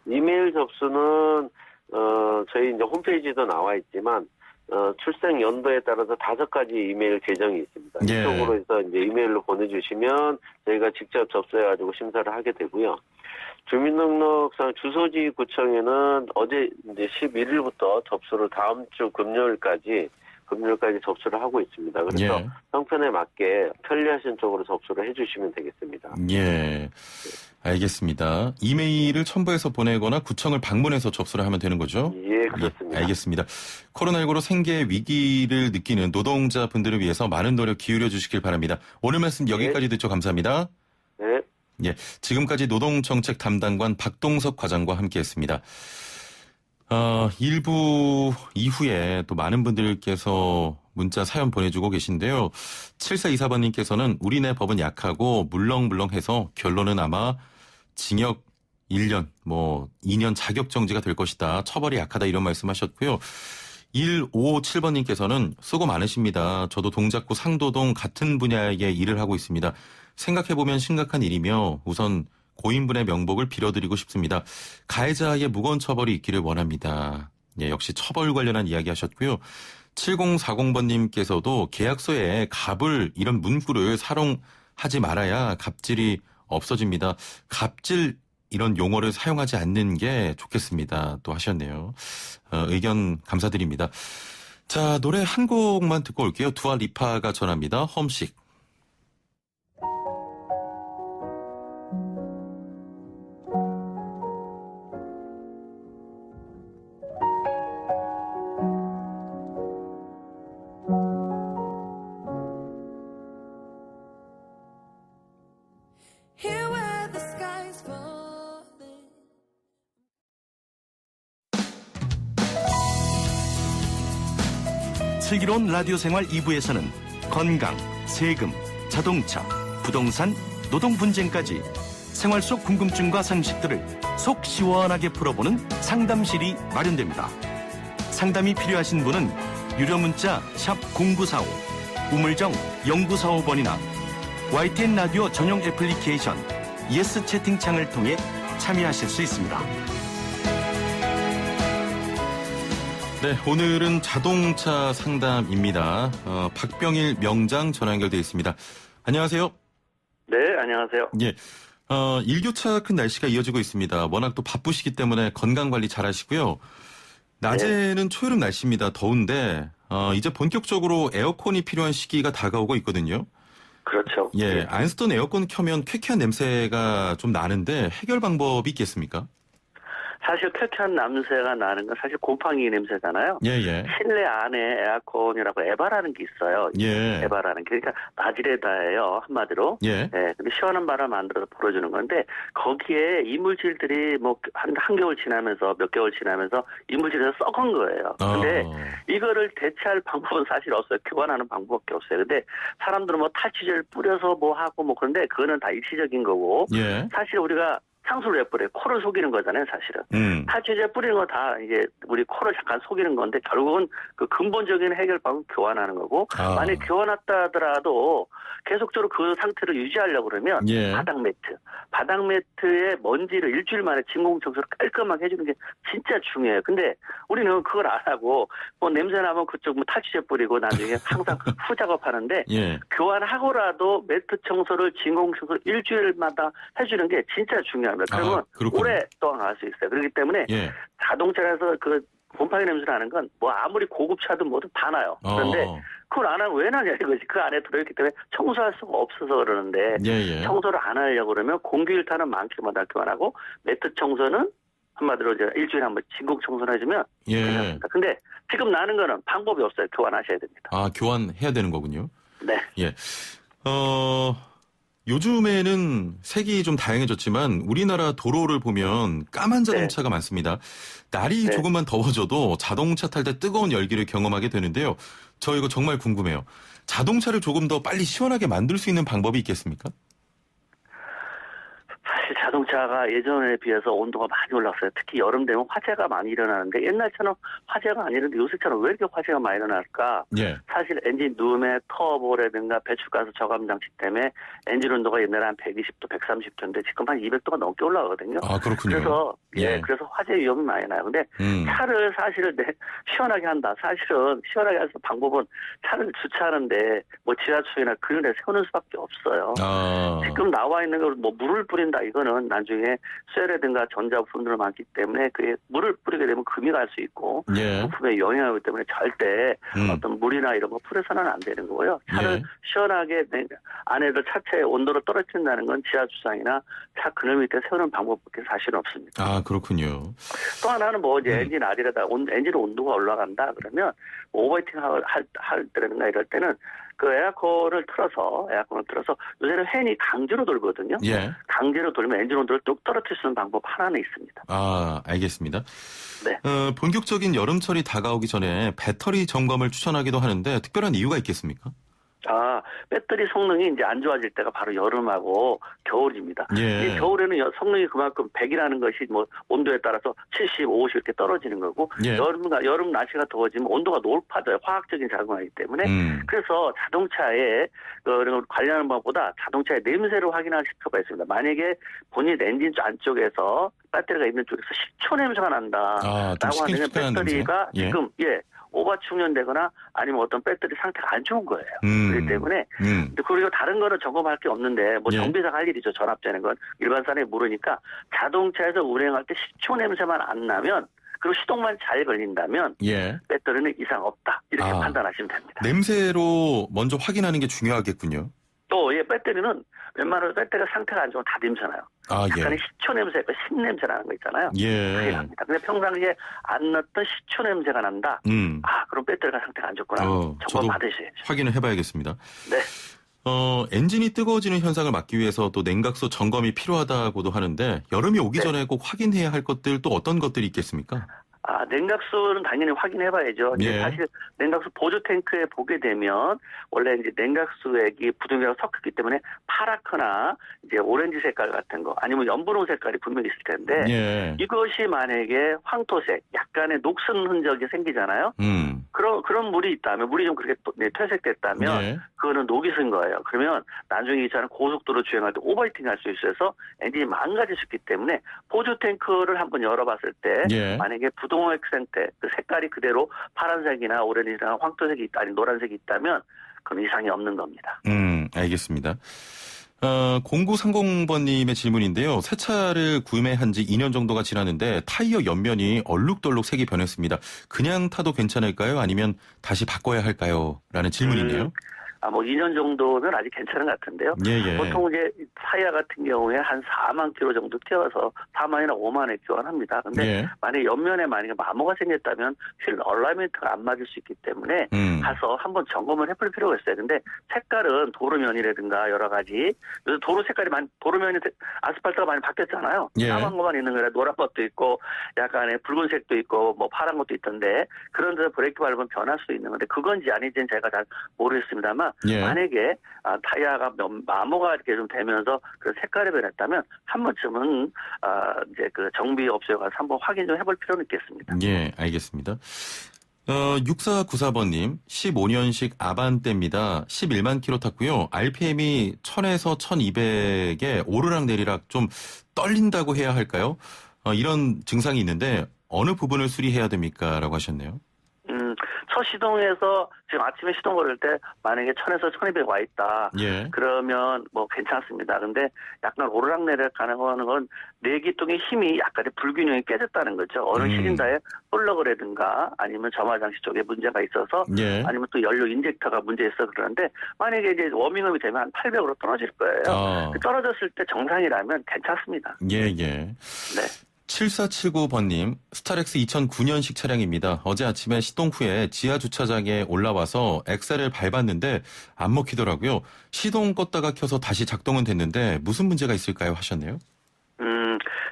이메일 접수는 저희 이제 홈페이지도 나와 있지만 출생 연도에 따라서 5가지 이메일 계정이 있습니다. 이쪽으로 해서 이제 이메일로 보내주시면 저희가 직접 접수해가지고 심사를 하게 되고요. 주민등록상 주소지 구청에는 어제 이제 11일부터 접수를 다음 주 금요일까지 접수를 하고 있습니다. 그래서 형편에 맞게 편리하신 쪽으로 접수를 해주시면 되겠습니다. 알겠습니다. 이메일을 첨부해서 보내거나 구청을 방문해서 접수를 하면 되는 거죠? 그렇습니다. 알겠습니다. 코로나19로 생계 위기를 느끼는 노동자분들을 위해서 많은 노력 기울여 주시길 바랍니다. 오늘 말씀 여기까지 듣죠. 감사합니다. 지금까지 노동정책 담당관 박동석 과장과 함께했습니다. 일부 이후에 또 많은 분들께서 문자 사연 보내주고 계신데요. 7424번님께서는 우리네 법은 약하고 물렁물렁해서 결론은 아마 징역 1년, 2년 자격정지가 될 것이다. 처벌이 약하다 이런 말씀하셨고요. 1557번님께서는 수고 많으십니다. 저도 동작구 상도동 같은 분야의 일을 하고 있습니다. 생각해보면 심각한 일이며 우선 고인분의 명복을 빌어드리고 싶습니다. 가해자의 무거운 처벌이 있기를 원합니다. 역시 처벌 관련한 이야기 하셨고요. 7040번님께서도 계약서에 갑을 이런 문구를 사용하지 말아야 갑질이 없어집니다. 갑질 이런 용어를 사용하지 않는 게 좋겠습니다. 또 하셨네요. 의견 감사드립니다. 자, 노래 한 곡만 듣고 올게요. 두아리파가 전합니다. 홈식. 슬기로운 라디오 생활 2부에서는 건강, 세금, 자동차, 부동산, 노동 분쟁까지 생활 속 궁금증과 상식들을 속 시원하게 풀어보는 상담실이 마련됩니다. 상담이 필요하신 분은 유료 문자 샵 0945, 우물정 0945번이나 YTN 라디오 전용 애플리케이션 예스 채팅창을 통해 참여하실 수 있습니다. 네, 오늘은 자동차 상담입니다. 박병일 명장 전화 연결되어 있습니다. 안녕하세요. 네, 안녕하세요. 일교차 큰 날씨가 이어지고 있습니다. 워낙 또 바쁘시기 때문에 건강관리 잘 하시고요. 낮에는 초여름 날씨입니다. 더운데 이제 본격적으로 에어컨이 필요한 시기가 다가오고 있거든요. 그렇죠. 안 쓰던 에어컨 켜면 쾌쾌한 냄새가 좀 나는데 해결 방법이 있겠습니까? 사실 쾌쾌한 냄새가 나는 건 사실 곰팡이 냄새잖아요. 실내 안에 에어컨이라고 에바라는 게 있어요. 에바라는 게. 그러니까 바지레다예요, 한마디로. 근데 시원한 바람 만들어서 불어주는 건데 거기에 이물질들이 뭐 한겨울 지나면서 몇 개월 지나면서 이물질에서 썩은 거예요. 근데 이거를 대체할 방법은 사실 없어요. 교환하는 방법밖에 없어요. 근데 사람들은 뭐 탈취제를 뿌려서 뭐 하고 뭐 그런데 그거는 다 일시적인 거고 사실 우리가 향수를 왜 뿌려요? 코를 속이는 거잖아요, 사실은. 탈취제 뿌리는 거 다 이제 우리 코를 잠깐 속이는 건데 결국은 그 근본적인 해결 방법은 교환하는 거고 만약 교환했다 하더라도 계속적으로 그 상태를 유지하려고 그러면 예. 바닥 매트에 먼지를 일주일 만에 진공 청소를 깔끔하게 해주는 게 진짜 중요해요. 근데 우리는 그걸 안 하고 뭐 냄새 나면 그쪽 뭐 탈취제 뿌리고 나중에 항상 후작업하는데 예. 교환하고라도 매트 청소를 진공 청소를 일주일마다 해주는 게 진짜 중요합니다. 그러면 오랫동안 갈 수 있어요. 그렇기 때문에 예. 자동차에서 그 곰팡이 냄새 나는 건 뭐 아무리 고급차든 뭐든 다 나요. 그런데 그걸 안 하면 왜 나냐 이거지. 그 안에 들어있기 때문에 청소할 수가 없어서 그러는데 예. 청소를 안 하려고 그러면 공기일타는 많게마다 교환하고 매트 청소는 한마디로 이제 일주일에 한 번 진공 청소를 해주면 괜찮습니다. 근데 지금 나는 거는 방법이 없어요. 교환하셔야 됩니다. 아, 교환해야 되는 거군요. 네. 예. 요즘에는 색이 좀 다양해졌지만 우리나라 도로를 보면 까만 자동차가 많습니다. 날이 조금만 더워져도 자동차 탈 때 뜨거운 열기를 경험하게 되는데요. 저 이거 정말 궁금해요. 자동차를 조금 더 빨리 시원하게 만들 수 있는 방법이 있겠습니까? 사실 자동차가 예전에 비해서 온도가 많이 올랐어요. 특히 여름 되면 화재가 많이 일어나는데 옛날처럼 화재가 안 일어나는데 요새처럼 왜 이렇게 화재가 많이 일어날까? 예. 사실 엔진 누음의 터보라든가 배출가스 저감 장치 때문에 엔진 온도가 옛날에 한 120도, 130도인데 지금 한 200도가 넘게 올라가거든요. 아, 그렇군요. 그래서 예. 그래서 화재 위험이 많이 나요. 근데 차를 사실은 시원하게 한다. 사실은 시원하게 할 수 있는 방법은 차를 주차하는데 뭐 지하철이나 그런 데 세우는 수밖에 없어요. 지금 나와 있는 거 뭐 물을 뿌린다. 이거는 나중에 쇠라든가 전자부품들 많기 때문에 그게 물을 뿌리게 되면 금이 갈 수 있고 부품에 영향이 오기 때문에 절대 어떤 물이나 이런 거 뿌려서는 안 되는 거고요. 차를 시원하게 안에도 차체의 온도를 떨어뜨린다는 건 지하주차장이나 차 그늘 밑에 세우는 방법밖에 사실은 없습니다. 아, 그렇군요. 또 하나는 뭐 이제 엔진 아래에다 엔진 온도가 올라간다 그러면 오버히팅 할 때라든가 이럴 때는 그 에어컨을 틀어서 요새는 팬이 강제로 돌거든요. 예. 강제로 돌면 엔진 온도를 뚝 떨어뜨릴 수 있는 방법 하나는 있습니다. 아, 알겠습니다. 네. 본격적인 여름철이 다가오기 전에 배터리 점검을 추천하기도 하는데 특별한 이유가 있겠습니까? 배터리 성능이 이제 안 좋아질 때가 바로 여름하고 겨울입니다. 예. 이 겨울에는 성능이 그만큼 100이라는 것이 뭐 온도에 따라서 70, 50 이렇게 떨어지는 거고 여름 날씨가 더워지면 온도가 높아져요. 화학적인 작용하기 때문에 그래서 자동차에 관리하는 방법보다 자동차의 냄새를 확인할 필요가 있습니다. 만약에 본인 엔진 안쪽에서 배터리가 있는 쪽에서 식초 냄새가 난다라고 하면 배터리가 지금 오버 충전되거나 아니면 어떤 배터리 상태가 안 좋은 거예요. 그렇기 때문에 그리고 다른 거는 점검할 게 없는데 뭐 정비사가 할 일이죠. 전압되는 건 일반 사람이 모르니까 자동차에서 운행할 때 식초 냄새만 안 나면 그리고 시동만 잘 걸린다면 배터리는 이상 없다. 이렇게 판단하시면 됩니다. 냄새로 먼저 확인하는 게 중요하겠군요. 또 배터리는 웬만하면 배터리가 상태가 안 좋으면 다 냄새나요. 약간의 식초 냄새, 신 냄새 나는 거 있잖아요. 그게 납니다. 근데 평상시에 안 났던 식초 냄새가 난다. 그럼 배터리가 상태가 안 좋구나. 점검 받으셔야죠. 확인을 해봐야겠습니다. 네. 엔진이 뜨거워지는 현상을 막기 위해서 또 냉각수 점검이 필요하다고도 하는데 여름이 오기 전에 꼭 확인해야 할 것들 또 어떤 것들이 있겠습니까? 냉각수는 당연히 확인해봐야죠. 사실 냉각수 보조 탱크에 보게 되면 원래 이제 냉각수액이 부등이라고 섞였기 때문에 파랗거나 이제 오렌지 색깔 같은 거 아니면 연분홍 색깔이 분명히 있을 텐데 이것이 만약에 황토색, 약간의 녹슨 흔적이 생기잖아요. 그런 물이 있다면 물이 좀 그렇게 퇴색됐다면 그거는 녹이 쓴 거예요. 그러면 나중에 이 차는 고속도로 주행할 때 오버히팅 할 수 있어서 엔진이 망가질 수 있기 때문에 보조 탱크를 한번 열어봤을 때 만약에 부동액 상태, 그 색깔이 그대로 파란색이나 오렌지나 황토색이 있다, 아니 노란색이 있다면 그건 이상이 없는 겁니다. 알겠습니다. 0930번님의 질문인데요. 새 차를 구매한 지 2년 정도가 지났는데 타이어 옆면이 얼룩덜룩 색이 변했습니다. 그냥 타도 괜찮을까요? 아니면 다시 바꿔야 할까요? 라는 질문이네요. 뭐 2년 정도는 아직 괜찮은 것 같은데요. 보통 이제 타이어 같은 경우에 한 4만 킬로 정도 뛰어서 4만이나 5만에 교환합니다. 근데 만약에 옆면에 만약에 마모가 생겼다면 휠 얼라이먼트가 안 맞을 수 있기 때문에 가서 한번 점검을 해볼 필요가 있어요. 근데 색깔은 도로면이라든가 여러 가지 요즘 도로 색깔이 도로면이 아스팔트가 많이 바뀌었잖아요. 까만 것만 있는 거라 노란 것도 있고 약간의 붉은색도 있고 뭐 파란 것도 있던데 그런 데서 브레이크 밟으면 변할 수 있는 건데 그건지 아닌지는 제가 잘 모르겠습니다만 예. 만약에 타이어가 마모가 이렇게 좀 되면서 그 색깔이 변했다면 한 번쯤은 이제 그 정비업소에 가서 한번 확인 좀 해볼 필요는 있겠습니다. 예, 알겠습니다. 6494번님, 15년식 아반떼입니다. 11만 킬로 탔고요. RPM이 1000에서 1200에 오르락내리락 좀 떨린다고 해야 할까요? 이런 증상이 있는데 어느 부분을 수리해야 됩니까? 라고 하셨네요. 첫 시동에서 지금 아침에 시동 걸을 때 만약에 1000에서 1200 와 있다. 예. 그러면 뭐 괜찮습니다. 근데 약간 오르락내리락 가능한 건 내기통의 힘이 약간 불균형이 깨졌다는 거죠. 어느 시린더에 홀러그라든가 아니면 점화장치 쪽에 문제가 있어서 예. 아니면 또 연료 인젝터가 문제 있어 그러는데 만약에 이제 워밍업이 되면 한 800으로 떨어질 거예요. 떨어졌을 때 정상이라면 괜찮습니다. 예. 네. 7479번님, 스타렉스 2009년식 차량입니다. 어제 아침에 시동 후에 지하 주차장에 올라와서 엑셀을 밟았는데 안 먹히더라고요. 시동 껐다가 켜서 다시 작동은 됐는데 무슨 문제가 있을까요? 하셨네요.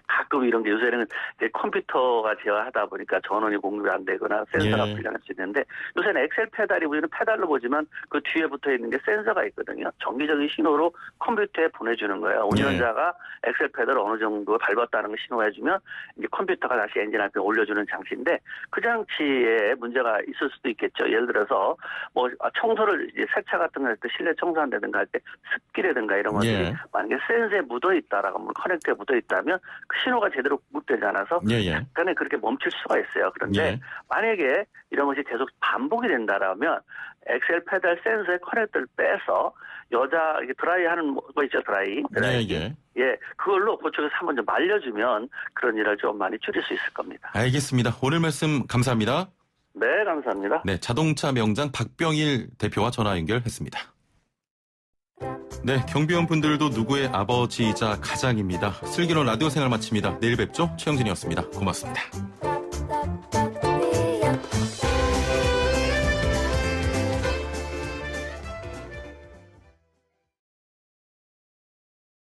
가끔 이런 게 요새는 이제 컴퓨터가 제어하다 보니까 전원이 공급이 안 되거나 센서가 불량할 수 있는데 요새는 엑셀 페달이 우리는 페달로 보지만 그 뒤에 붙어 있는 게 센서가 있거든요. 정기적인 신호로 컴퓨터에 보내주는 거예요. 운전자가 엑셀 페달을 어느 정도 밟았다는 걸 신호해주면 이제 컴퓨터가 다시 엔진 앞에 올려주는 장치인데 그 장치에 문제가 있을 수도 있겠죠. 예를 들어서 뭐 청소를 이제 세차 같은 거 할 때 실내 청소한다든가 할 때 습기라든가 이런 것들이 만약에 센서에 묻어 있다라고 커넥터에 묻어 있다면 그 신호가 제대로 구급되지 않아서 약간의 그렇게 멈출 수가 있어요. 그런데 만약에 이런 것이 계속 반복이 된다라면 엑셀 페달 센서의 커넥터를 빼서 여자 드라이 하는 거 있죠, 드라이. 예, 그걸로 그쪽에서 한번 좀 말려주면 그런 일을 좀 많이 줄일 수 있을 겁니다. 알겠습니다. 오늘 말씀 감사합니다. 네, 감사합니다. 네, 자동차 명장 박병일 대표와 전화 연결했습니다. 네, 경비원 분들도 누구의 아버지이자 가장입니다. 슬기로운 라디오 생활 마칩니다. 내일 뵙죠. 최영진이었습니다. 고맙습니다.